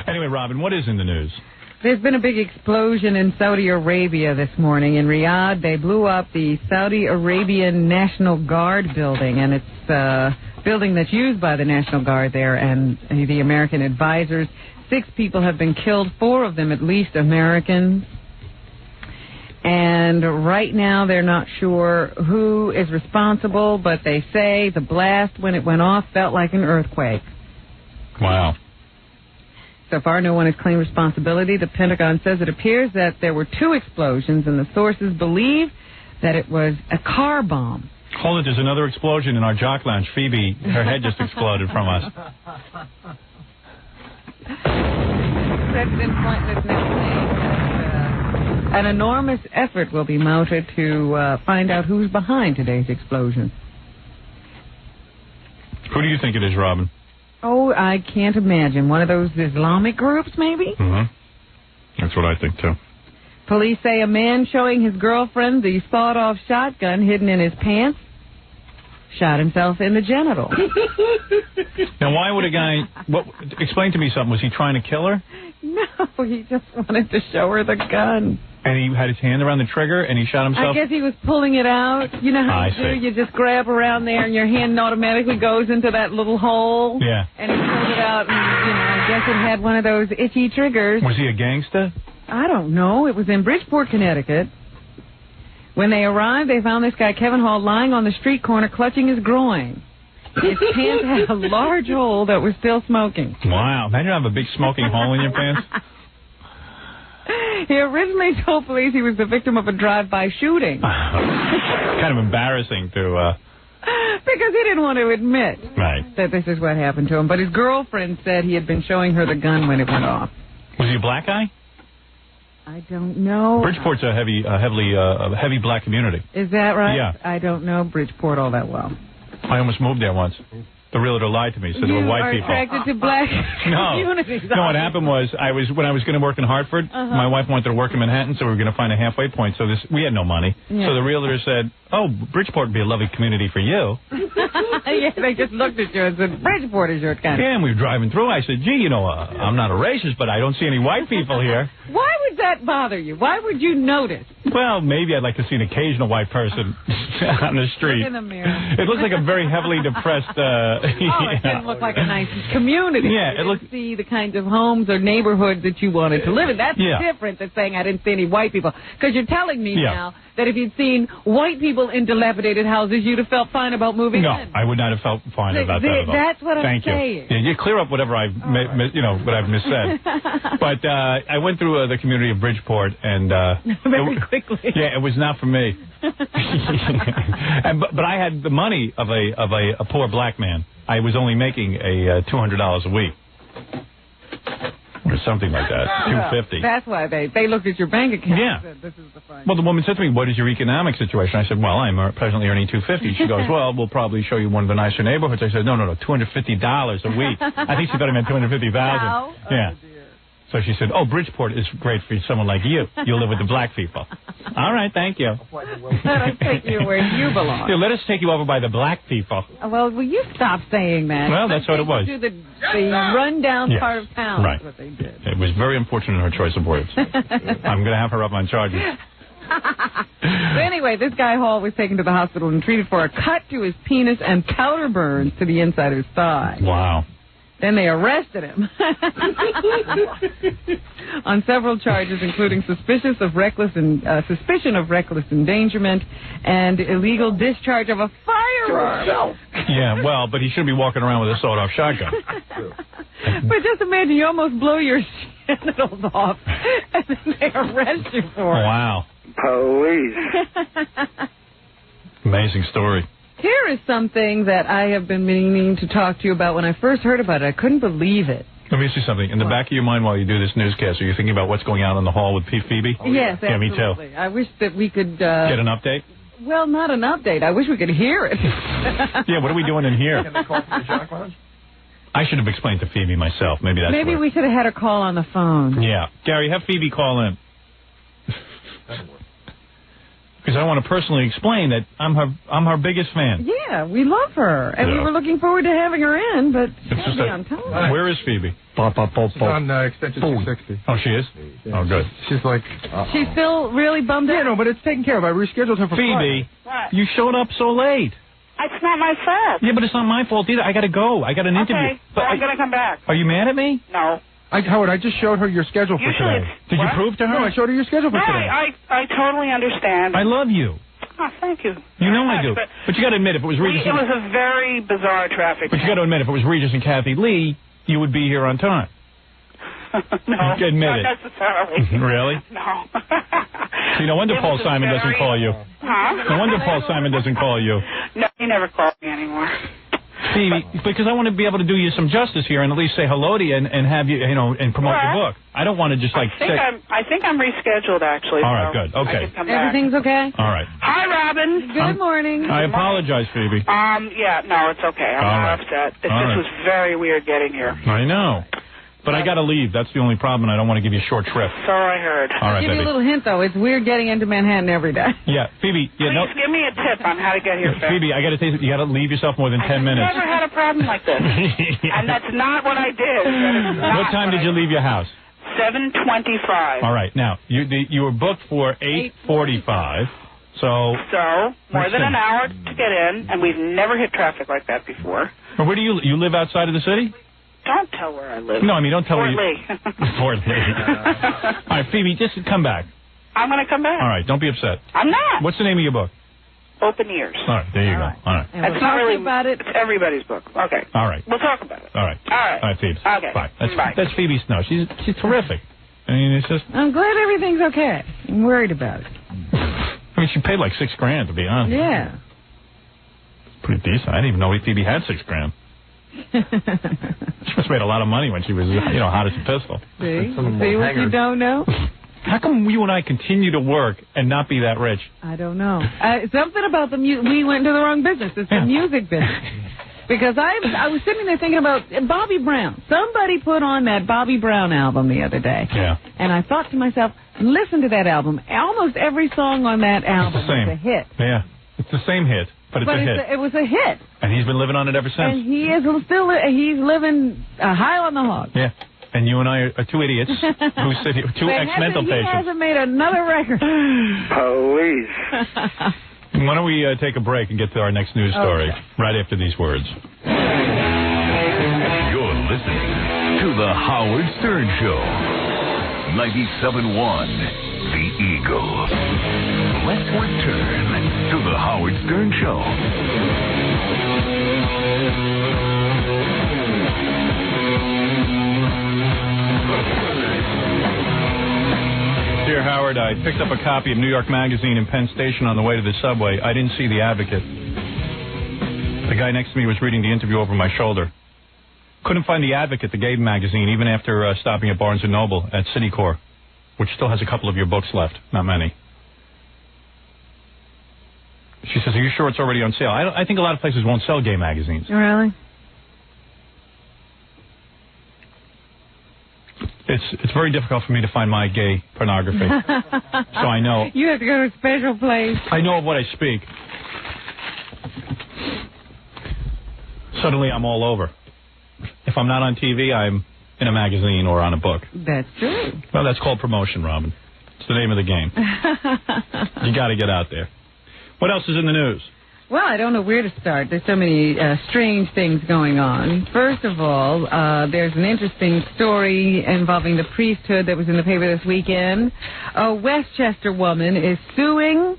Anyway, Robin, what is in the news? There's been a big explosion in Saudi Arabia this morning. In Riyadh, they blew up the Saudi Arabian National Guard building, and it's a building that's used by the National Guard there and the American advisors. 6 people have been killed, 4 of them at least Americans. And right now they're not sure who is responsible, but they say the blast, when it went off, felt like an earthquake. Wow. So far, no one has claimed responsibility. The Pentagon says it appears that there were 2 explosions, and the sources believe that it was a car bomb. Hold it, there's another explosion in our jock lounge. Phoebe, her head just exploded from us. President Clinton is now saying that an enormous effort will be mounted to find out who's behind today's explosion. Who do you think it is, Robin? Oh, I can't imagine. One of those Islamic groups, maybe? Mm-hmm. That's what I think, too. Police say a man showing his girlfriend the sawed-off shotgun hidden in his pants shot himself in the genitals. Now, why would a guy... explain to me something. Was he trying to kill her? No, he just wanted to show her the gun. And he had his hand around the trigger, and he shot himself? I guess he was pulling it out. You know how you do? You just grab around there, and your hand automatically goes into that little hole. Yeah. And he pulled it out, and, I guess it had one of those itchy triggers. Was he a gangster? I don't know. It was in Bridgeport, Connecticut. When they arrived, they found this guy, Kevin Hall, lying on the street corner, clutching his groin. His pants had a large hole that was still smoking. Wow. Imagine you have a big smoking hole in your pants. He originally told police he was the victim of a drive-by shooting. Kind of embarrassing to... Because he didn't want to admit that this is what happened to him. But his girlfriend said he had been showing her the gun when it went off. Was he a black guy? I don't know. Bridgeport's a heavy black community. Is that right? Yeah. I don't know Bridgeport all that well. I almost moved there once. The realtor lied to me, said there were white people. You are attracted to black communities. No, what happened was, when I was going to work in Hartford, my wife wanted to work in Manhattan, so we were going to find a halfway point. So we had no money. Yeah. So the realtor said, oh, Bridgeport would be a lovely community for you. Yeah, they just looked at you and said, Bridgeport is your kind. Yeah, and we were driving through. I said, gee, I'm not a racist, but I don't see any white people here. Why would that bother you? Why would you notice? Well, maybe I'd like to see an occasional white person on the street. Look in the mirror. It looks like a very heavily depressed... it didn't look like a nice community. Yeah, it looked... see the kinds of homes or neighborhoods that you wanted to live in. That's different than saying I didn't see any white people. Because you're telling me now that if you'd seen white people in dilapidated houses, you'd have felt fine about moving in. No, I would not have felt fine about that at all. That's what I'm saying. saying. Yeah, you clear up whatever I've, what I've missaid. But I went through the community of Bridgeport, and very quickly. Yeah, it was not for me. But I had the money of a poor black man. I was only making $200 a week. Or something like that, $250. That's why they looked at your bank account and said, this is the fine. Well, the woman said to me, what is your economic situation? I said, well, I'm presently earning $250. She goes, well, we'll probably show you one of the nicer neighborhoods. I said, no, $250 a week. I think she thought I meant $250,000. Wow. Yeah. So she said, oh, Bridgeport is great for someone like you. You'll live with the black people. All right, thank you. Let us take you where you belong. Yeah, let us take you over by the black people. Well, will you stop saying that? Well, that's what it was. To the rundown part of town. Right. That's what they did. It was very unfortunate in her choice of words. I'm going to have her up on charges. So anyway, this guy Hall was taken to the hospital and treated for a cut to his penis and powder burns to the inside of his thigh. Wow. Then they arrested him on several charges, including suspicion of reckless endangerment and illegal discharge of a firearm. Yeah, well, but he shouldn't be walking around with a sawed-off shotgun. But just imagine you almost blow your genitals off, and then they arrest you for it. Wow. Police. Amazing story. Here is something that I have been meaning to talk to you about. When I first heard about it, I couldn't believe it. Let me ask you something. In the back of your mind while you do this newscast, are you thinking about what's going on in the hall with Phoebe? Oh, yes, absolutely. Yeah, me too. I wish that we could... get an update? Well, not an update. I wish we could hear it. Yeah, what are we doing in here? Can they call from the Jock Lounge? I should have explained to Phoebe myself. Maybe we should have had her call on the phone. Yeah. Gary, have Phoebe call in. Because I want to personally explain that I'm her biggest fan. Yeah, we love her. And we were looking forward to having her in, but she's just on time. Where is Phoebe? She's on extension 260. Oh, she is? Oh, good. She's like... She's still really bummed out? Yeah, no, but it's taken care of. I rescheduled her for Phoebe, what? You showed up so late. It's not my fault. Yeah, but it's not my fault either. I got to go. I got an interview. Okay, but I'm going to come back. Are you mad at me? No. Howard, I just showed her your schedule for today. Did you prove to her? No, I showed her your schedule for today. I totally understand. I love you. Oh, thank you. You know I do. But you got to admit, if it was Regis... It was a very bizarre traffic. But you got to admit, if it was Regis and Kathy Lee, you would be here on time. No, admit not it. necessarily. Really? No. See, no wonder Paul Simon doesn't call you. Huh? No wonder Paul Simon doesn't call you. No, he never calls me anymore. Phoebe, because I want to be able to do you some justice here and at least say hello to you and have you, and promote your book. I don't want to just like... I think I'm rescheduled, actually. All right, good. Okay. Everything's okay? All right. Hi, Robin. Good morning. I apologize, Phoebe. Yeah, no, it's okay. I'm not upset. This was very weird getting here. I know. But I got to leave. That's the only problem. I don't want to give you a short trip. So I heard. All right, I'll give you a little hint, though. It's weird getting into Manhattan every day. Yeah, Phoebe. Please give me a tip on how to get here fast. Phoebe, I got to tell you, you got to leave yourself more than 10 minutes. I've never had a problem like this. And that's not what I did. What time did you leave your house? 7:25. All right. Now, you were booked for 8:45. So more than an hour to get in, and we've never hit traffic like that before. Well, where do you live outside of the city? Don't tell where I live. No, I mean, don't tell Fort where Lee. Fort Lee. All right, Phoebe, just come back. I'm going to come back. All right, don't be upset. I'm not. What's the name of your book? Open Ears. All right, there you go. All right. And That's not really about it. It's everybody's book. Okay. All right. We'll talk about it. All right. All right. All right, Phoebe. Okay. Bye. Bye. That's Phoebe Snow. She's terrific. I mean, it's just... I'm glad everything's okay. I'm worried about it. I mean, she paid like $6,000, to be honest. Yeah. Pretty decent. I didn't even know Phoebe had $6,000. She must have made a lot of money when she was, hot as a pistol. See what you don't know? How come you and I continue to work and not be that rich? I don't know. Something about the music. We went into the wrong business. It's the music business. Because I was sitting there thinking about Bobby Brown. Somebody put on that Bobby Brown album the other day. Yeah. And I thought to myself, listen to that album. Almost every song on that album was a hit. Yeah. It's the same hit, but it's a hit. It was a hit. And he's been living on it ever since. And he is still, he's living high on the hog. Yeah. And you and I are two idiots who sit here, two ex-mental patients. He hasn't made another record. Police. Why don't we take a break and get to our next news story right after these words. You're listening to The Howard Stern Show. 97.1 The Eagle. Let's return to The Howard Stern Show. Dear Howard, I picked up a copy of New York Magazine in Penn Station on the way to the subway. I didn't see the Advocate. The guy next to me was reading the interview over my shoulder. Couldn't find the Advocate, the gay magazine, even after stopping at Barnes & Noble at Citicorp, which still has a couple of your books left, not many. She says, are you sure it's already on sale? I think a lot of places won't sell gay magazines. Really? It's very difficult for me to find my gay pornography. So I know. You have to go to a special place. I know of what I speak. Suddenly I'm all over. If I'm not on TV, I'm in a magazine or on a book. That's true. Well, that's called promotion, Robin. It's the name of the game. You got to get out there. What else is in the news? Well, I don't know where to start. There's so many strange things going on. First of all, there's an interesting story involving the priesthood that was in the paper this weekend. A Westchester woman is suing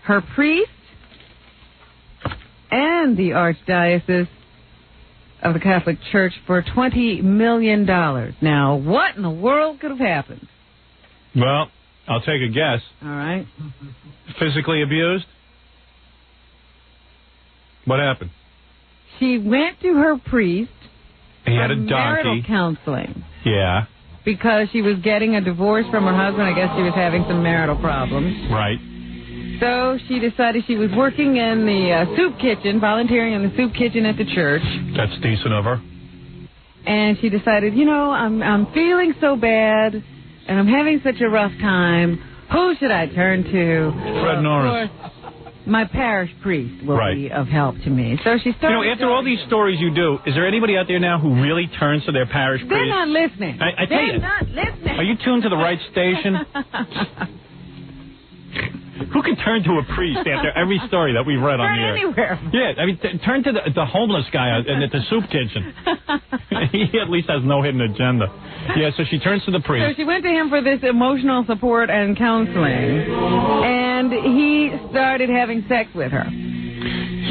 her priest and the Archdiocese of the Catholic Church for $20 million. Now, what in the world could have happened? Well, I'll take a guess. All right. Physically abused? What happened? She went to her priest He had a for donkey. marital counseling. Yeah. Because she was getting a divorce from her husband. I guess she was having some marital problems. Right. So she decided she was working in the soup kitchen, volunteering in the soup kitchen at the church. That's decent of her. And she decided, I'm feeling so bad, and I'm having such a rough time. Who should I turn to? Fred Norris. Of course, my parish priest will Right. be of help to me. So she started. After all these stories you do, is there anybody out there now who really turns to their parish priest? They're not listening. I tell They're you. not listening. Are you tuned to the right station? Who can turn to a priest after every story that we've read on the air? Anywhere. Yeah, I mean, turn to the homeless guy at the soup kitchen. He at least has no hidden agenda. Yeah, so she turns to the So priest. she went to him for this emotional support and counseling, and he started having sex with her.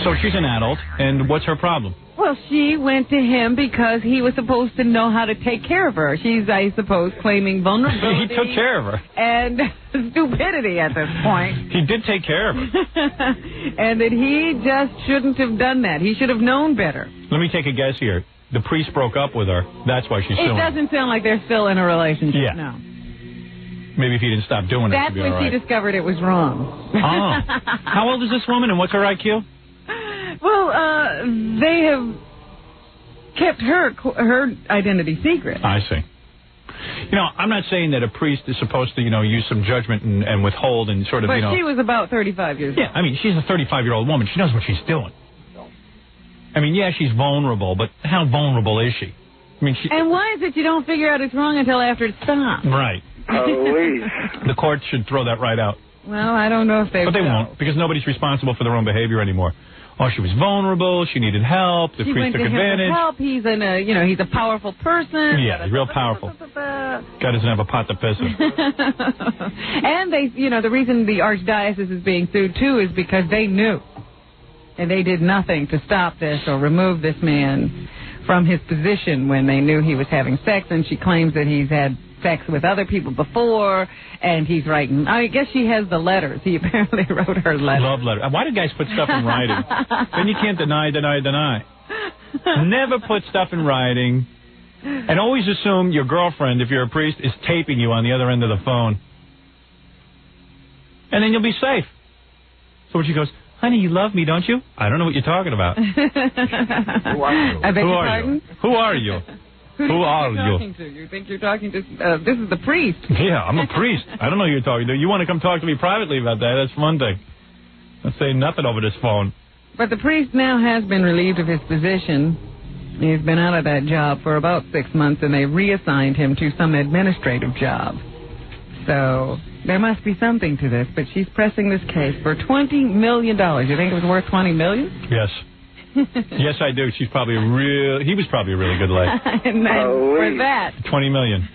So she's an adult, and what's her problem? Well, she went to him because he was supposed to know how to take care of her. She's, I suppose, claiming vulnerability. He took care of her. And stupidity at this point. He did take care of her. And that he just shouldn't have done that. He should have known better. Let me take a guess here. The priest broke up with her. That's why she's It suing. doesn't sound like they're still in a relationship. Yeah. No. Maybe if he didn't stop doing it, That's it'd be when all right. she discovered it was wrong. Oh. How old is this woman, and what's her IQ? Well, they have kept her identity secret. I see. I'm not saying that a priest is supposed to, use some judgment and withhold and sort of, But she was about 35 years old. Yeah, I mean, she's a 35-year-old woman. She knows what she's doing. I mean, yeah, she's vulnerable, but how vulnerable is she? I mean, And why is it you don't figure out it's wrong until after it stops? Right. Police. The court should throw that right out. Well, I don't know if they But they will. won't, because nobody's responsible for their own behavior anymore. Oh, she was vulnerable. She needed help. The She priest went took to him advantage. for help. He's he's a powerful person. Yeah, he's real powerful. Guy doesn't have a pot to piss in. And they, the reason the archdiocese is being sued too is because they knew, and they did nothing to stop this or remove this man from his position when they knew he was having sex. And she claims that he's had sex with other people before, and he's writing. I guess she has the letters. He apparently wrote her letters. Love letter. Why do guys put stuff in writing? Then you can't deny. Never put stuff in writing. And always assume your girlfriend, if you're a priest, is taping you on the other end of the phone. And then you'll be safe. So when she goes, honey, you love me, don't you? I don't know what you're talking about. Who are you? I beg your pardon? Who are you? Who are you? Talking to? You think you're talking to? This is the priest. Yeah, I'm a priest. I don't know who you're talking to. You want to come talk to me privately about that? That's one thing. Let's say nothing over this phone. But the priest now has been relieved of his position. He's been out of that job for about 6 months, and they reassigned him to some administrative job. So there must be something to this. But she's pressing this case for $20 million. You think it was worth $20 million? Yes. Yes, I do. He was probably a really good leg. And then for that, $20 million.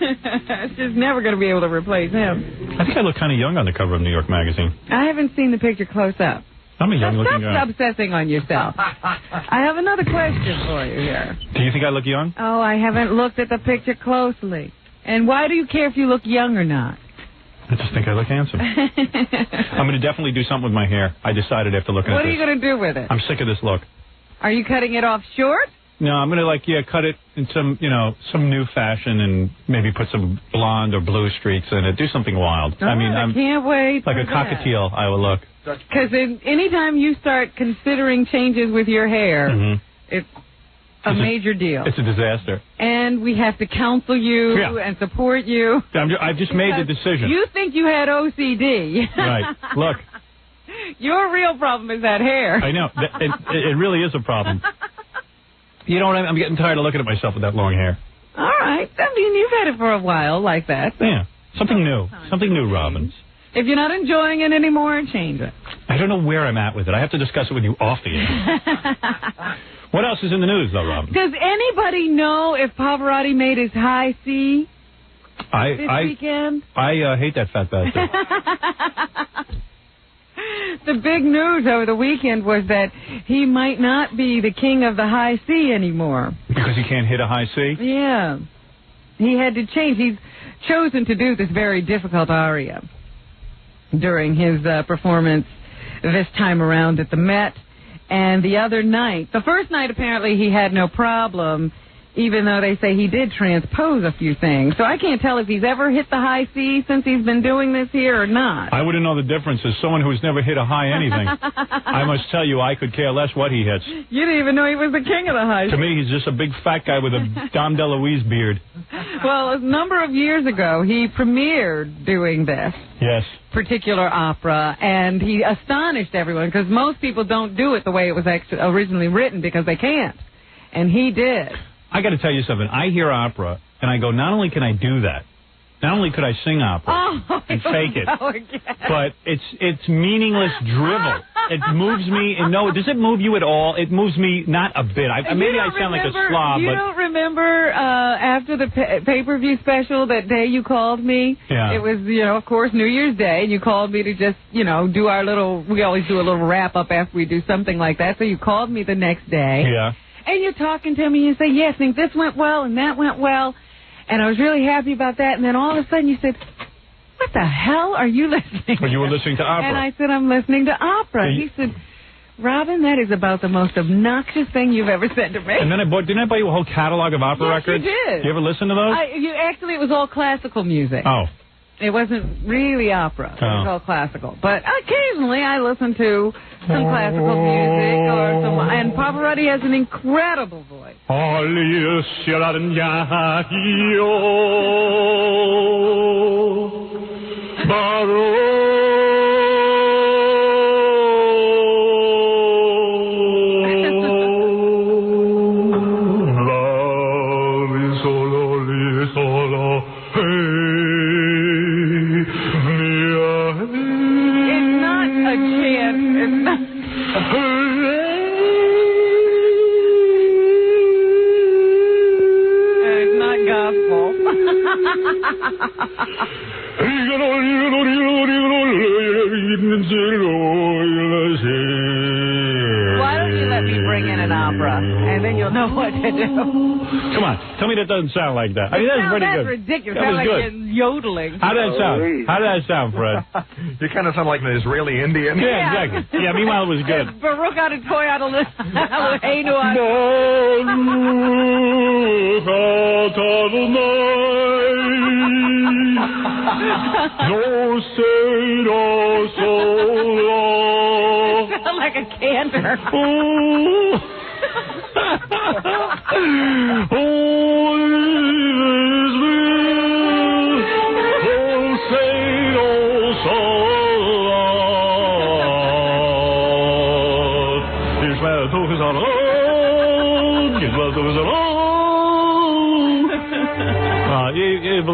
she's never going to be able to replace him. I think I look kind of young on the cover of New York Magazine. I haven't seen the picture close up. I'm a young-looking guy. Stop obsessing on yourself. I have another question for you here. Do you think I look young? Oh, I haven't looked at the picture closely. And why do you care if you look young or not? I just think I look handsome. I'm going to definitely do something with my hair. I decided after looking at this. What are you going to do with it? I'm sick of this look. Are you cutting it off short? No, I'm going to, cut it in some new fashion and maybe put some blonde or blue streaks in it. Do something wild. Oh, I can't wait. Like a cockatiel, I will look. Because anytime you start considering changes with your hair, it's a major deal. It's a disaster. And we have to counsel you and support you. I've just made the decision. You think you had OCD. Right. Look. Your real problem is that hair. I know. It really is a problem. You know what? I'm getting tired of looking at myself with that long hair. All right. I mean, you've had it for a while like that. Yeah. Something new. Something new, Robin. If you're not enjoying it anymore, change it. I don't know where I'm at with it. I have to discuss it with you off the air. What else is in the news, though, Robin? Does anybody know if Pavarotti made his high C this weekend? I hate that fat bastard. The big news over the weekend was that he might not be the king of the high C anymore. Because he can't hit a high C? Yeah. He had to change. He's chosen to do this very difficult aria during his performance this time around at the Met. And the other night, the first night apparently he had no problem. even though they say he did transpose a few things. So I can't tell if he's ever hit the high C since he's been doing this here or not. I wouldn't know the difference. As someone who's never hit a high anything, I must tell you, I could care less what he hits. You didn't even know he was the king of the high C. To me, he's just a big fat guy with a Dom DeLuise beard. Well, a number of years ago, he premiered doing this. Yes. Particular opera, and he astonished everyone because most people don't do it the way it was originally written because they can't. And he did. I got to tell you something. I hear opera, and I go, not only can I do that, not only could I sing opera and fake it, but it's meaningless drivel. It moves me. And no, does it move you at all? It moves me not a bit. Maybe I sound like a slob. You don't remember after the pay-per-view special that day you called me? Yeah. It was, of course, New Year's Day, and you called me to just, do our little, we always do a little wrap-up after we do something like that. So you called me the next day. Yeah. And you're talking to me, and you say, yes, I think this went well, and that went well. And I was really happy about that. And then all of a sudden you said, what the hell are you listening to? Well, you were listening to opera. And I said, I'm listening to opera. He said, Robin, that is about the most obnoxious thing you've ever said to me. And then didn't I buy you a whole catalog of opera records? Yes, you did. You ever listen to those? Actually, it was all classical music. Oh. It wasn't really opera. It was all classical. But occasionally I listen to some classical music and Pavarotti has an incredible voice. Why don't you let me bring in an opera, and then you'll know what to do. Come on, tell me that doesn't sound like that. I mean, that's pretty good. That's ridiculous. That was like good. You're yodeling. How did that sound? How did that sound, Fred? You kind of sound like an Israeli Indian. Yeah, exactly. Yeah, meanwhile, it was good. Baruch had a toy out of sound like a cantor.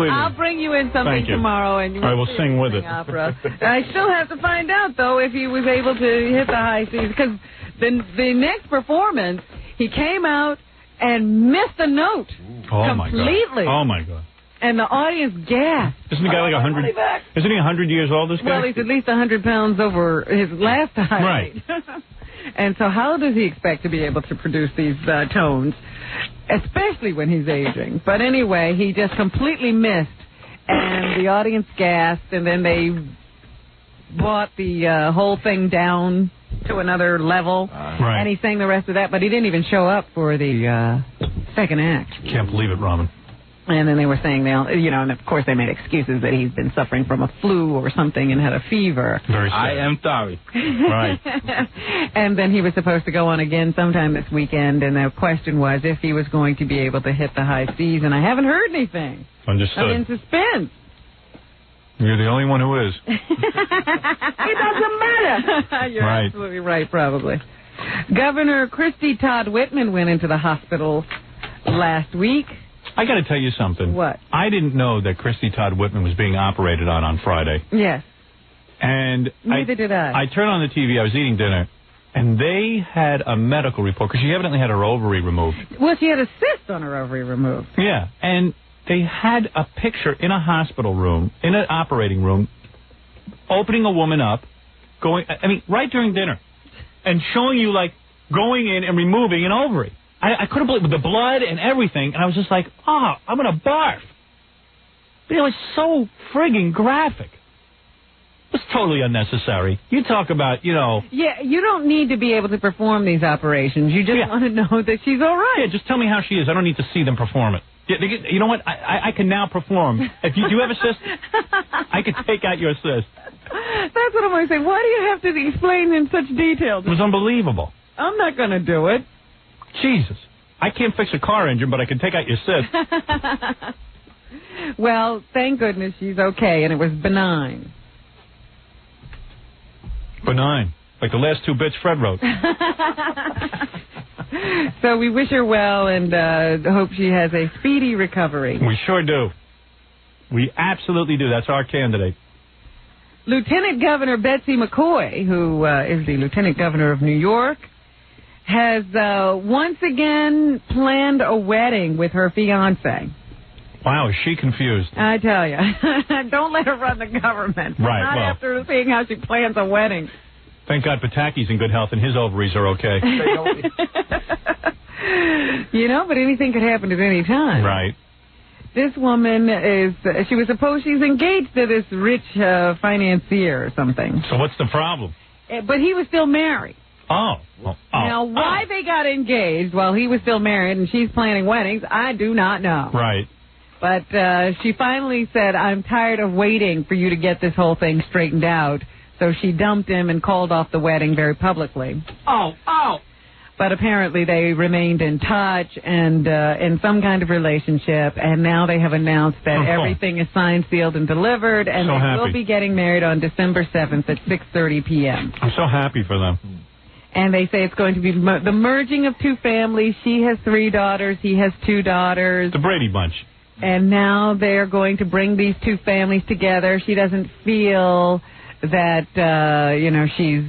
I'll bring you in something tomorrow, and I will sing with it. Opera. I still have to find out though if he was able to hit the high C's because the next performance he came out and missed a note completely. Oh my God! And the audience gasped. Isn't the guy like 100? Isn't he 100 years old? This guy? Well, he's at least 100 pounds over his last time. Right. And so how does he expect to be able to produce these tones, especially when he's aging? But anyway, he just completely missed, and the audience gasped, and then they brought the whole thing down to another level, right. And he sang the rest of that, but he didn't even show up for the second act. Can't believe it, Robin. And then they were saying, and of course they made excuses that he's been suffering from a flu or something and had a fever. Very sad. I am sorry. Right. And then he was supposed to go on again sometime this weekend, and the question was if he was going to be able to hit the high C's, and I haven't heard anything. Understood. I'm in suspense. You're the only one who is. It doesn't matter. You're absolutely right, probably. Governor Christy Todd Whitman went into the hospital last week. I got to tell you something. What? I didn't know that Christy Todd Whitman was being operated on Friday. Yes. And neither did I. I turned on the TV. I was eating dinner, and they had a medical report because she evidently had her ovary removed. Well, she had a cyst on her ovary removed. Yeah, and they had a picture in a hospital room, in an operating room, opening a woman up, right during dinner, and showing you, going in and removing an ovary. I couldn't believe it, with the blood and everything, and I was just like, I'm going to barf. It's so friggin' graphic. It's totally unnecessary. You talk about, Yeah, you don't need to be able to perform these operations. You just want to know that she's all right. Yeah, just tell me how she is. I don't need to see them perform it. Yeah, you know what? I can now perform. If you do have a cyst, I can take out your cyst. That's what I'm going to say. Why do you have to explain in such detail? It was unbelievable. I'm not going to do it. Jesus. I can't fix a car engine, but I can take out your cyst. Well, thank goodness she's okay, and it was benign. Benign. Like the last two bits Fred wrote. So we wish her well and hope she has a speedy recovery. We sure do. We absolutely do. That's our candidate. Lieutenant Governor Betsy McCoy, who is the Lieutenant Governor of New York, has once again planned a wedding with her fiancé. Wow, is she confused? I tell you. Don't let her run the government. Right, Not after seeing how she plans a wedding. Thank God Pataki's in good health and his ovaries are okay. But anything could happen at any time. Right. This woman she's engaged to this rich financier or something. So what's the problem? But he was still married. Now, why they got engaged while he was still married and she's planning weddings, I do not know. Right. But she finally said, I'm tired of waiting for you to get this whole thing straightened out. So she dumped him and called off the wedding very publicly. But apparently they remained in touch and in some kind of relationship, and now they have announced that everything is signed, sealed, and delivered, and they will be getting married on December 7th at 6:30 p.m. I'm so happy for them. And they say it's going to be the merging of two families. She has 3 daughters. He has 2 daughters. The Brady Bunch. And now they're going to bring these two families together. She doesn't feel that, she's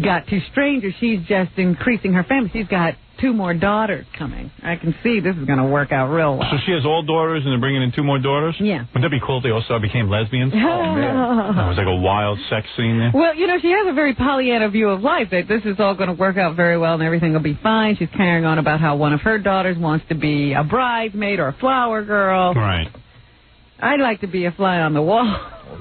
got 2 strangers. She's just increasing her family. She's got 2 more daughters coming. I can see this is going to work out real well. So she has all daughters and they're bringing in 2 more daughters? Yeah. Wouldn't that be cool if they also became lesbians? Oh, man. It was like a wild sex scene there. Well, she has a very Pollyanna view of life, that this is all going to work out very well and everything will be fine. She's carrying on about how one of her daughters wants to be a bridesmaid or a flower girl. Right. I'd like to be a fly on the wall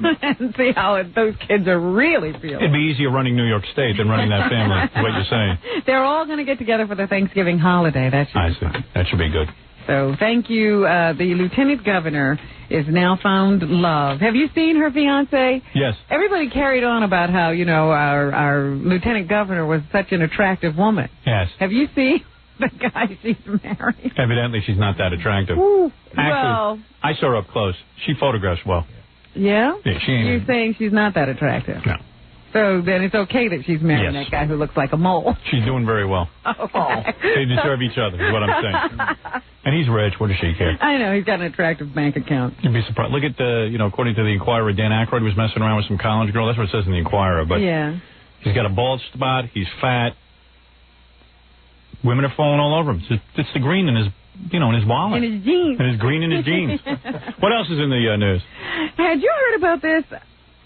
and see how those kids are really feeling. It'd be easier running New York State than running that family, is what you're saying. They're all going to get together for the Thanksgiving holiday. That should be fun. That should be good. So thank you. The Lieutenant Governor is now found love. Have you seen her fiancé? Yes. Everybody carried on about how, our Lieutenant Governor was such an attractive woman. Yes. Have you seen the guy she's married? Evidently, she's not that attractive. Ooh, actually, I saw her up close. She photographs well. Yeah? Yeah, she ain't. You're saying she's not that attractive? No. So then it's okay that she's marrying that guy who looks like a mole. She's doing very well. Okay. They deserve each other, is what I'm saying. And he's rich. What does she care? I know. He's got an attractive bank account. You'd be surprised. Look at according to the Inquirer, Dan Aykroyd was messing around with some college girl. That's what it says in the Inquirer. But yeah. He's got a bald spot. He's fat. Women are falling all over him. It's the green in his, in his wallet. In his jeans. And his green in his jeans. What else is in the news? Had you heard about this?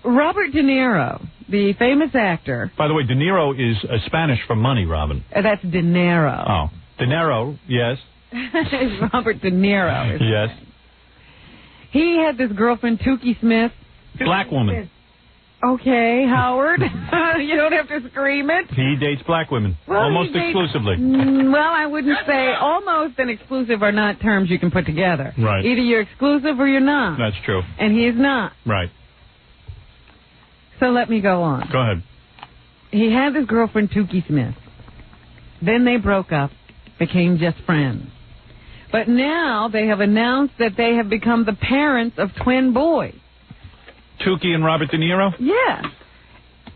Robert De Niro, the famous actor. By the way, De Niro is Spanish for money, Robin. That's dinero. Oh. De Niro, yes. It's Robert De Niro. Yes. He had this girlfriend, Tukey Smith. Black woman. Okay, Howard. You don't have to scream it. He dates black women. Well, almost exclusively. Well, I wouldn't say almost and exclusive are not terms you can put together. Right. Either you're exclusive or you're not. That's true. And he is not. Right. So let me go on. Go ahead. He had this girlfriend, Tukey Smith. Then they broke up, became just friends. But now they have announced that they have become the parents of twin boys. Tukey and Robert De Niro? Yes.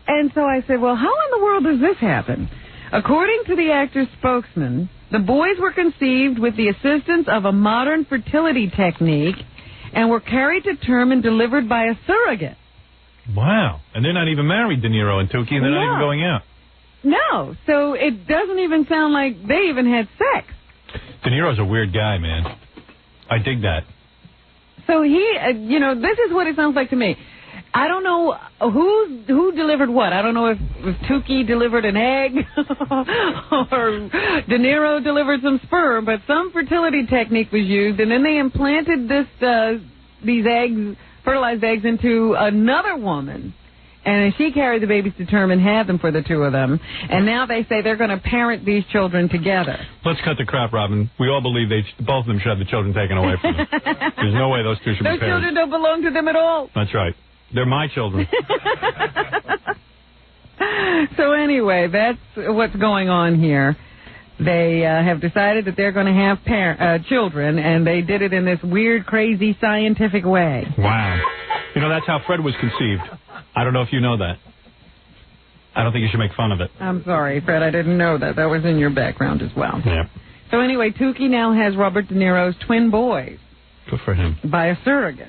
And so I said, well, how in the world does this happen? According to the actor's spokesman, the boys were conceived with the assistance of a modern fertility technique and were carried to term and delivered by a surrogate. Wow. And they're not even married, De Niro and Tukey, and they're not even going out. No. So it doesn't even sound like they even had sex. De Niro's a weird guy, man. I dig that. So he, this is what it sounds like to me. I don't know who delivered what. I don't know if Tukey delivered an egg or De Niro delivered some sperm, but some fertility technique was used, and then they implanted these eggs, fertilized eggs, into another woman, And she carried the babies to term and had them for the two of them. And now they say they're going to parent these children together. Let's cut the crap, Robin. We all believe both of them should have the children taken away from them. There's no way those two should be parents. Those children don't belong to them at all. That's right. They're my children. So anyway, that's what's going on here. They have decided that they're going to have children, and they did it in this weird, crazy, scientific way. Wow. You know, that's how Fred was conceived. I don't know if you know that. I don't think you should make fun of it. I'm sorry, Fred. I didn't know that. That was in your background as well. Yeah. So anyway, Tukey now has Robert De Niro's twin boys. Good for him. By a surrogate.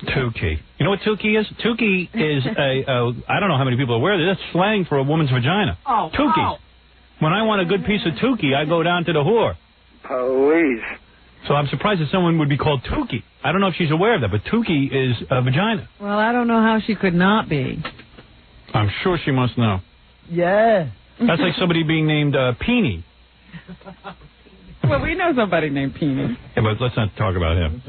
Tukey. You know what Tukey is? Tukey is I don't know how many people are aware of this. That's slang for a woman's vagina. Oh, Tukey. wow. When I want a good piece of Tukey, I go down to the whore. Police. So I'm surprised that someone would be called Tukey. I don't know if she's aware of that, but Tukey is a vagina. Well, I don't know how she could not be. I'm sure she must know. Yeah. That's like somebody being named Peony. Well, we know somebody named Peony. Yeah, but let's not talk about him.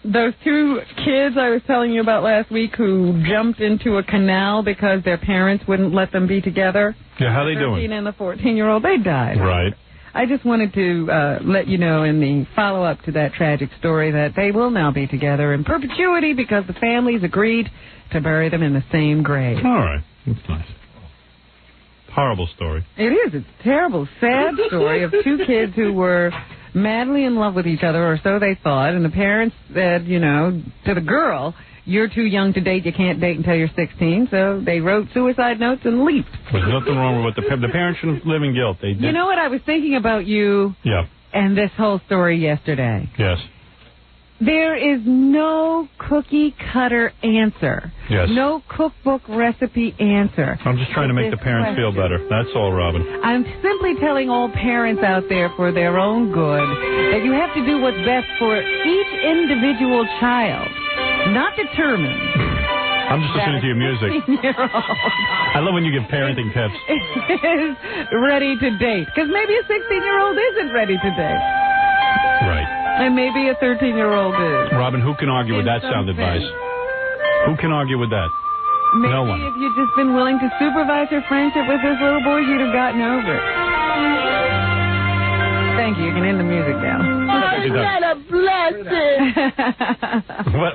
Those two kids I was telling you about last week who jumped into a canal because their parents wouldn't let them be together. Yeah, how they doing? The 13 and the 14-year-old, they died. Right. I just wanted to let you know in the follow-up to that tragic story that they will now be together in perpetuity because the families agreed to bury them in the same grave. All right. That's nice. Horrible story. It is. It's a terrible, sad story of two kids who were madly in love with each other, or so they thought, and the parents said, you know, to the girl, you're too young to date, you can't date until you're 16, so they wrote suicide notes and leaped. There's nothing wrong with the parents shouldn't live in guilt. They did. You know what? I was thinking about you and this whole story yesterday. Yes. There is no cookie-cutter answer. Yes. No cookbook recipe answer. I'm just trying to make the parents feel better. That's all, Robin. I'm simply telling all parents out there for their own good that you have to do what's best for each individual child, not determined. I'm just listening to your music. I love when you give parenting tips. Is ready to date. Because maybe a 16-year-old isn't ready to date. Right. And maybe a 13-year-old is. Robin, who can argue with that sound advice? Who can argue with that? Maybe no one. If you'd just been willing to supervise your friendship with this little boy, you'd have gotten over it. Thank you. You can end the music now. What a blessing!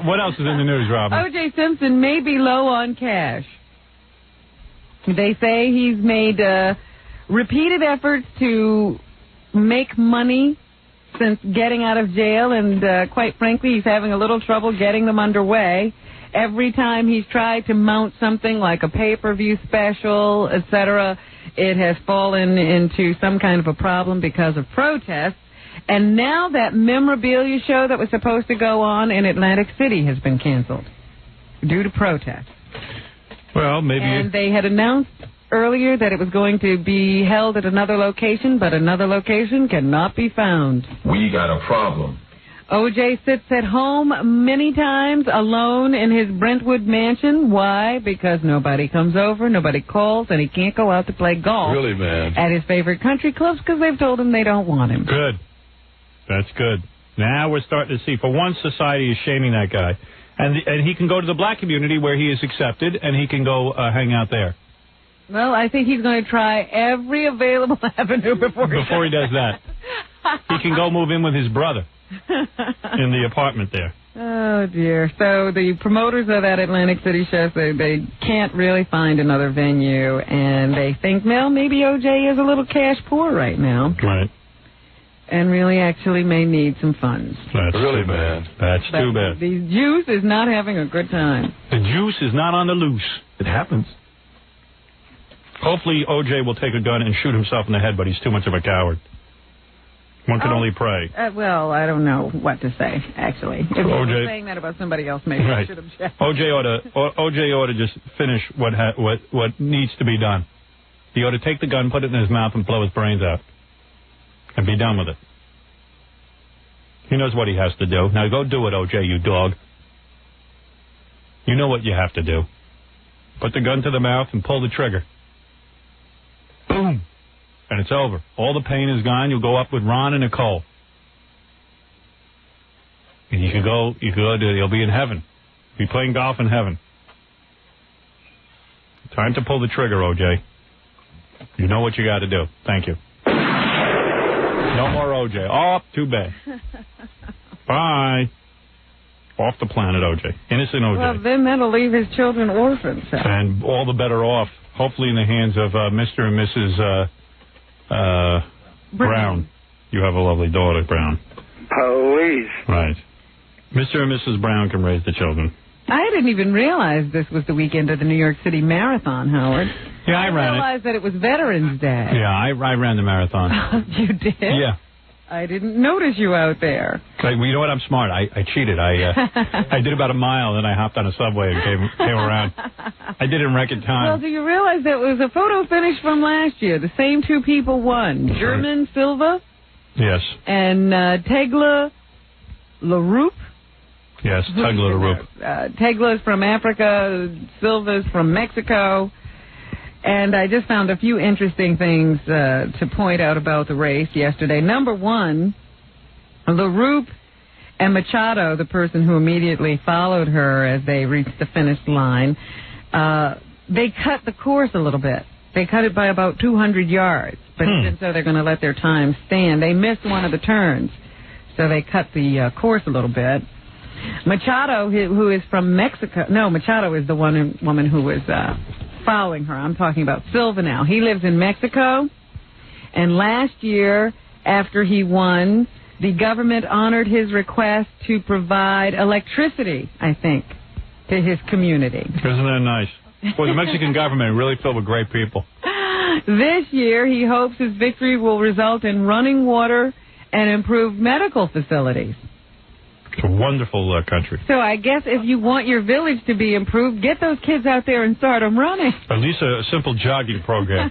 What else is in the news, Robin? O.J. Simpson may be low on cash. They say he's made repeated efforts to make money since getting out of jail, and quite frankly, he's having a little trouble getting them underway. Every time he's tried to mount something like a pay-per-view special, etc., it has fallen into some kind of a problem because of protests. And now that memorabilia show that was supposed to go on in Atlantic City has been canceled due to protests. Well, maybe. And they had announced earlier that it was going to be held at another location, but another location cannot be found. We got a problem. O.J. sits at home many times alone in his Brentwood mansion. Why? Because nobody comes over, nobody calls, and he can't go out to play golf. Really, man? At his favorite country clubs because they've told him they don't want him. Good. That's good. Now we're starting to see, for once, society is shaming that guy. And he can go to the black community where he is accepted, and he can go hang out there. Well, I think he's going to try every available avenue before he does that. He can go move in with his brother in the apartment there. Oh, dear. So the promoters of that Atlantic City show say they can't really find another venue, and they think, well, maybe O.J. is a little cash poor right now. Right. And really actually may need some funds. That's really bad. That's too bad. The juice is not having a good time. The juice is not on the loose. It happens. Hopefully O.J. will take a gun and shoot himself in the head, but he's too much of a coward. One can only pray. Well, I don't know what to say, actually. If you're saying that about somebody else, maybe I should object. O.J. ought to just finish what needs to be done. He ought to take the gun, put it in his mouth, and blow his brains out. And be done with it. He knows what he has to do. Now go do it, O.J., you dog. You know what you have to do. Put the gun to the mouth and pull the trigger. Boom. And it's over. All the pain is gone. You'll go up with Ron and Nicole. And you'll be in heaven. Be playing golf in heaven. Time to pull the trigger, O.J. You know what you got to do. Thank you. No more O.J. Oh, too bad. Bye. Off the planet, O.J. Innocent O.J. Well, then that'll leave his children orphans. And all the better off, hopefully in the hands of Mr. and Mrs. Brown. You have a lovely daughter, Brown. Police. Right. Mr. and Mrs. Brown can raise the children. I didn't even realize this was the weekend of the New York City Marathon, Howard. Yeah, I ran it. I realized that it was Veterans Day. Yeah, I ran the marathon. You did? Yeah. I didn't notice you out there. Well, you know what? I'm smart. I cheated. I did about a mile, then I hopped on a subway and came around. I did it in record time. Well, do you realize that was a photo finish from last year? The same two people won. German Silva. Yes. And Tegla LaRoupe. Yes, Tegla LaRoupe. Tegla's from Africa. Silva's from Mexico. And I just found a few interesting things to point out about the race yesterday. Number one, LaRoupe and Machado, the person who immediately followed her as they reached the finish line, they cut the course a little bit. They cut it by about 200 yards. But even so, they're going to let their time stand. They missed one of the turns, so they cut the course a little bit. Machado, who is from Mexico, no, Machado is the woman who was following her. I'm talking about Silva now. He lives in Mexico, and last year, after he won, the government honored his request to provide electricity, I think, to his community. Isn't that nice? Well, the Mexican government is really filled with great people. This year, he hopes his victory will result in running water and improved medical facilities. It's a wonderful country. So I guess if you want your village to be improved, get those kids out there and start them running. At least a simple jogging program.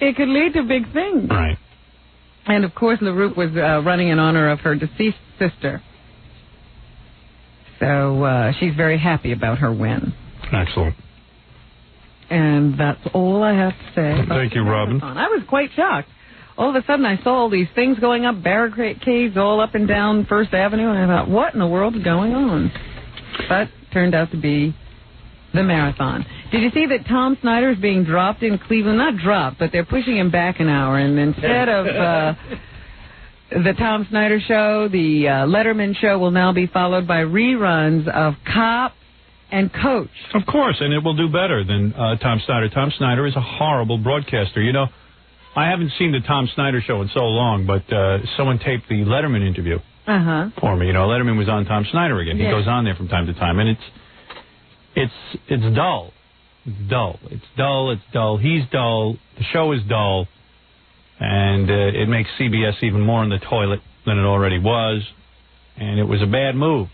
It could lead to big things. Right. And, of course, LaRoupe was running in honor of her deceased sister. So she's very happy about her win. Excellent. And that's all I have to say. Thank you, Robin. I was quite shocked. All of a sudden, I saw all these things going up, barricades all up and down First Avenue, and I thought, what in the world is going on? But turned out to be the marathon. Did you see that Tom Snyder is being dropped in Cleveland? Not dropped, but they're pushing him back an hour, and instead of the Tom Snyder show, the Letterman show will now be followed by reruns of Cop and Coach. Of course, and it will do better than Tom Snyder. Tom Snyder is a horrible broadcaster. You know, I haven't seen the Tom Snyder show in so long, but someone taped the Letterman interview for me. You know, Letterman was on Tom Snyder again. He goes on there from time to time, and it's dull. It's dull. It's dull. It's dull. He's dull. The show is dull, and it makes CBS even more in the toilet than it already was, and it was a bad move.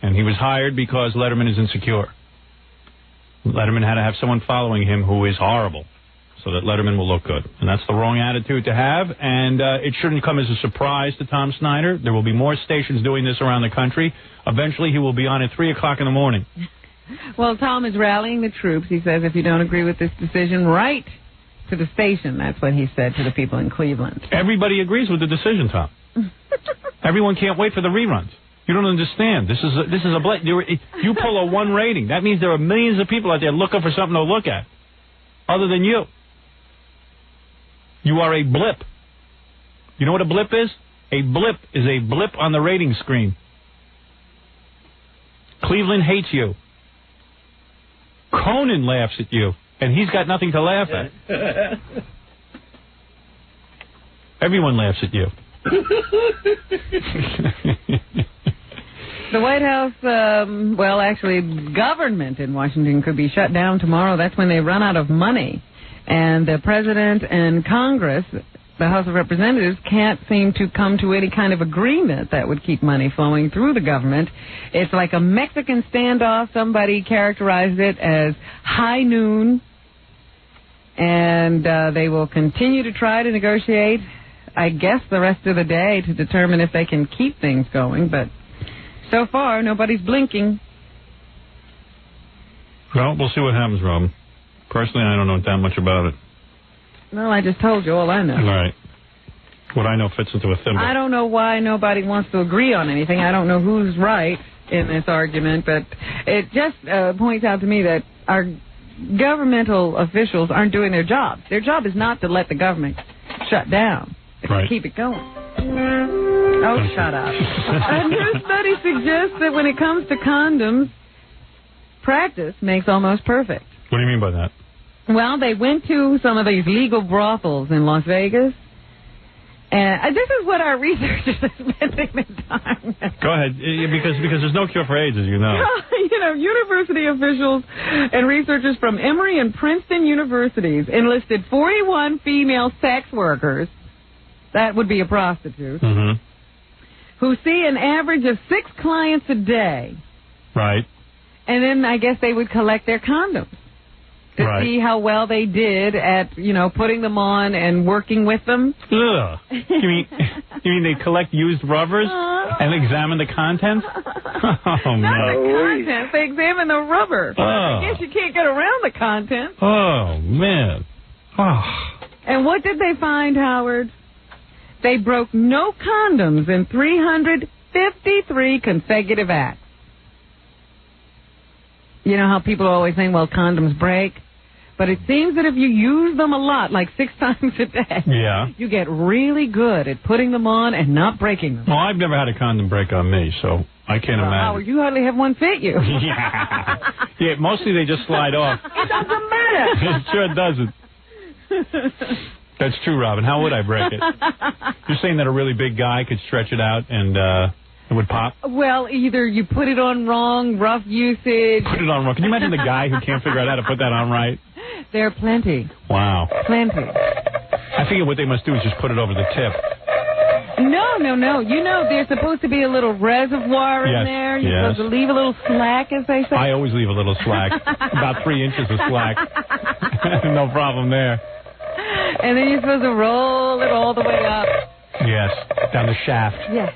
And he was hired because Letterman is insecure. Letterman had to have someone following him who is horrible, so that Letterman will look good. And that's the wrong attitude to have, and it shouldn't come as a surprise to Tom Snyder. There will be more stations doing this around the country. Eventually, he will be on at 3 o'clock in the morning. Well, Tom is rallying the troops. He says, if you don't agree with this decision, write to the station. That's what he said to the people in Cleveland. Everybody agrees with the decision, Tom. Everyone can't wait for the reruns. You don't understand. This is a you pull a 1 rating. That means there are millions of people out there looking for something to look at, other than you. You are a blip. You know what a blip is? A blip is a blip on the rating screen. Cleveland hates you. Conan laughs at you, and he's got nothing to laugh at. Everyone laughs at you. The White House, government in Washington could be shut down tomorrow. That's when they run out of money. And the President and Congress, the House of Representatives, can't seem to come to any kind of agreement that would keep money flowing through the government. It's like a Mexican standoff. Somebody characterized it as high noon. And they will continue to try to negotiate, I guess, the rest of the day to determine if they can keep things going. But so far, nobody's blinking. Well, we'll see what happens, Robin. Personally, I don't know that much about it. Well, I just told you all I know. All right. What I know fits into a thimble. I don't know why nobody wants to agree on anything. I don't know who's right in this argument, but it just points out to me that our governmental officials aren't doing their jobs. Their job is not to let the government shut down. It's to keep it going. Oh, shut up. A new study suggests that when it comes to condoms, practice makes almost perfect. What do you mean by that? Well, they went to some of these legal brothels in Las Vegas. And this is what our researchers are spending their time with. Go ahead, because there's no cure for AIDS, as you know. University officials and researchers from Emory and Princeton universities enlisted 41 female sex workers, that would be a prostitute, who see an average of 6 clients a day. Right. And then I guess they would collect their condoms to see how well they did at, putting them on and working with them. Ugh. You mean they collect used rubbers and examine the contents? Oh, Not man. the contents. They examine the rubber. I guess you can't get around the contents. Oh, man. Oh. And what did they find, Howard? They broke no condoms in 353 consecutive acts. You know how people are always saying, well, condoms break? But it seems that if you use them a lot, like 6 times a day, you get really good at putting them on and not breaking them. Well, I've never had a condom break on me, so I can't imagine. Howard, you hardly have one fit you. Yeah, mostly they just slide off. It doesn't matter. It sure doesn't. That's true, Robin. How would I break it? You're saying that a really big guy could stretch it out and it would pop? Well, either you put it on wrong, rough usage. Put it on wrong. Can you imagine the guy who can't figure out how to put that on right? There are plenty. Wow. Plenty. I figure what they must do is just put it over the tip. No. There's supposed to be a little reservoir in there. You're supposed to leave a little slack, as they say. I always leave a little slack. About 3 inches of slack. No problem there. And then you're supposed to roll it all the way up. Yes, down the shaft. Yes.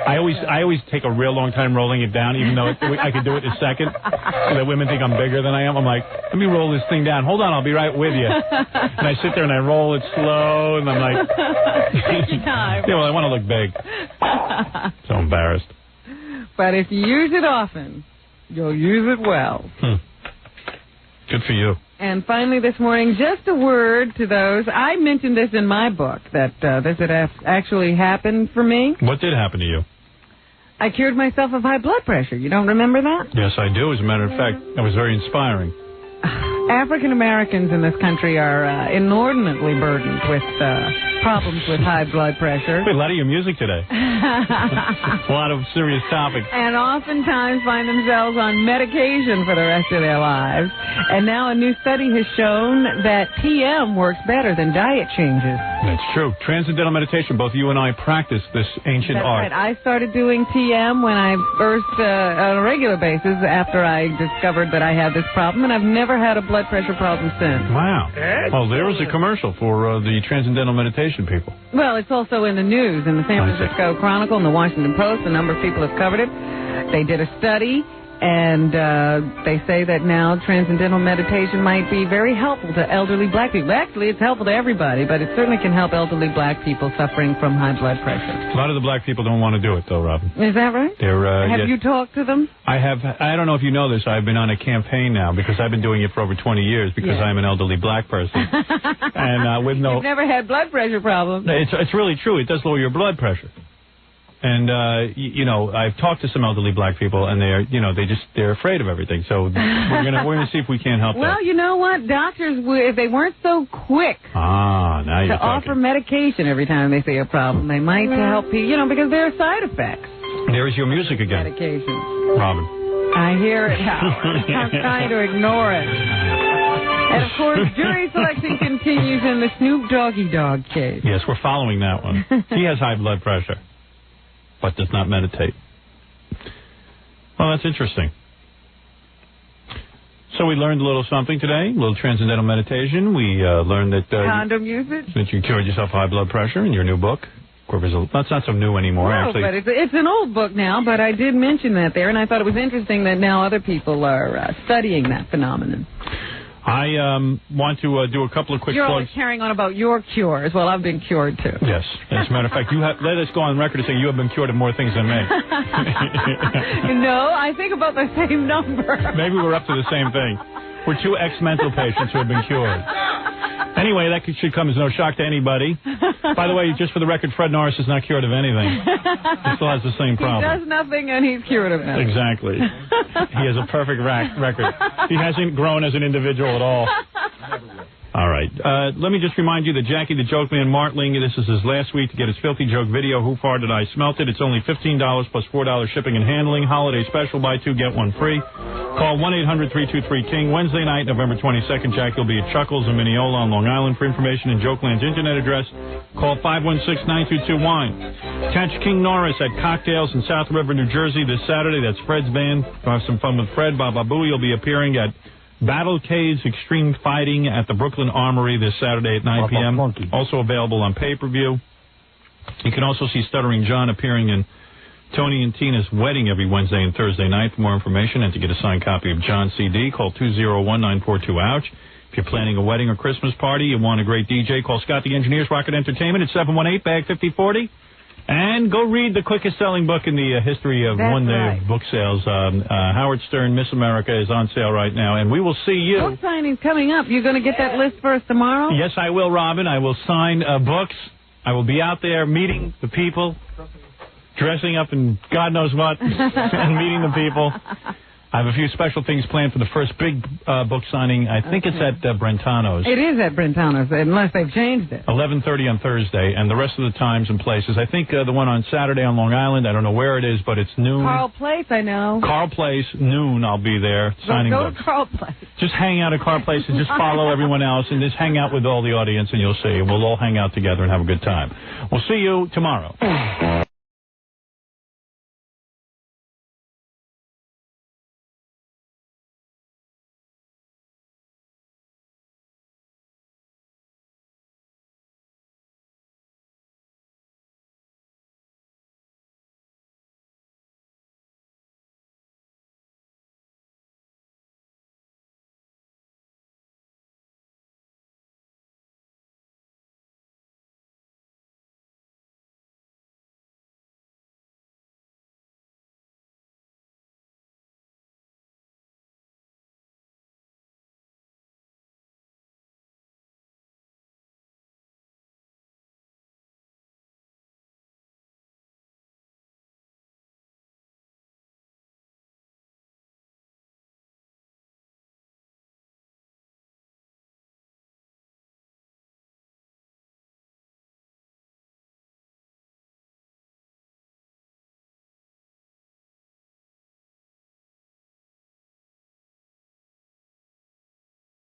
I always take a real long time rolling it down, even though I could do it in a second. So that women think I'm bigger than I am. I'm like, let me roll this thing down. Hold on, I'll be right with you. And I sit there and I roll it slow, and I'm like, take your time. Yeah, well, I want to look big. So embarrassed. But if you use it often, you'll use it well. Good for you. And finally this morning, just a word to those. I mentioned this in my book, that this had actually happened for me. What did happen to you? I cured myself of high blood pressure. You don't remember that? Yes, I do. As a matter of fact, that was very inspiring. African Americans in this country are inordinately burdened with problems with high blood pressure. Wait, a lot of your music today. A lot of serious topics. And oftentimes find themselves on medication for the rest of their lives. And now a new study has shown that TM works better than diet changes. That's true. Transcendental meditation, both you and I practice this ancient art. That's right. I started doing TM when I first, on a regular basis, after I discovered that I had this problem, and I've never had a blood pressure problem since. Wow. Well, there was a commercial for the Transcendental Meditation people. Well, it's also in the news, in the San Francisco Chronicle and the Washington Post. A number of people have covered it. They did a study, and they say that now transcendental meditation might be very helpful to elderly black people. Actually, it's helpful to everybody, but it certainly can help elderly black people suffering from high blood pressure. A lot of the black people don't want to do it, though, Robin. Is that right? Have you talked to them? I have. I don't know if you know this. I've been on a campaign now because I've been doing it for over 20 years because I'm an elderly black person. And with no... You've never had blood pressure problems. It's really true. It does lower your blood pressure. And, I've talked to some elderly black people, and they're afraid of everything. So we're gonna see if we can't help them. Well, you know what? Doctors, if they weren't so quick now you're to offer medication every time they see a problem, they might help people, because there are side effects. There is your music again. Medication. Robin. I hear it, Howard. I'm trying to ignore it. And, of course, jury selection continues in the Snoop Doggy Dogg case. Yes, we're following that one. He has high blood pressure, but does not meditate. Well, that's interesting. So we learned a little something today, a little transcendental meditation. We learned that... condom usage? That you cured yourself of high blood pressure in your new book. That's not so new anymore, actually. No, but it's an old book now, but I did mention that there, and I thought it was interesting that now other people are studying that phenomenon. I want to do a couple of quick You're plugs. always carrying on about your cures. Well, I've been cured, too. Yes. As a matter of fact, let us go on record and say you have been cured of more things than me. No, I think about the same number. Maybe we're up to the same thing. were 2 ex-mental patients who have been cured. Anyway, that should come as no shock to anybody. By the way, just for the record, Fred Norris is not cured of anything. He still has the same problem. He does nothing and he's cured of nothing. Exactly. He has a perfect record. He hasn't grown as an individual at all. All right. Let me just remind you that Jackie the Joke Man Martling, this is his last week to get his filthy joke video, Who Far Did I Smelt It? It's only $15 plus $4 shipping and handling. Holiday special, buy 2, get 1 free. Call 1-800-323-KING. Wednesday night, November 22nd, Jackie will be at Chuckles in Mineola on Long Island. For information and Jokeland's internet address, call 516-922-WINE. Catch King Norris at Cocktails in South River, New Jersey this Saturday. That's Fred's band. Have some fun with Fred. Baba Booey will be appearing at Battlecade's Extreme Fighting at the Brooklyn Armory this Saturday at 9 p.m. Also available on pay-per-view. You can also see Stuttering John appearing in Tony and Tina's wedding every Wednesday and Thursday night. For more information and to get a signed copy of John's CD, call 201-942-OUCH. If you're planning a wedding or Christmas party, you want a great DJ, call Scott the Engineers, Rocket Entertainment at 718-BAG-5040. And go read the quickest-selling book in the history of one day of book sales. Howard Stern, Miss America, is on sale right now, and we will see you. Book signing's coming up. You're going to get that list for us tomorrow? Yes, I will, Robin. I will sign books. I will be out there meeting the people, dressing up in God knows what, and meeting the people. I have a few special things planned for the first big book signing. I think it's at Brentano's. It is at Brentano's, unless they've changed it. 11:30 on Thursday, and the rest of the times and places. I think the one on Saturday on Long Island, I don't know where it is, but it's noon. Carl Place, I know. Carl Place, noon, I'll be there signing books. Go to Carl Place. Just hang out at Carl Place and just follow everyone else and just hang out with all the audience, and you'll see. We'll all hang out together and have a good time. We'll see you tomorrow.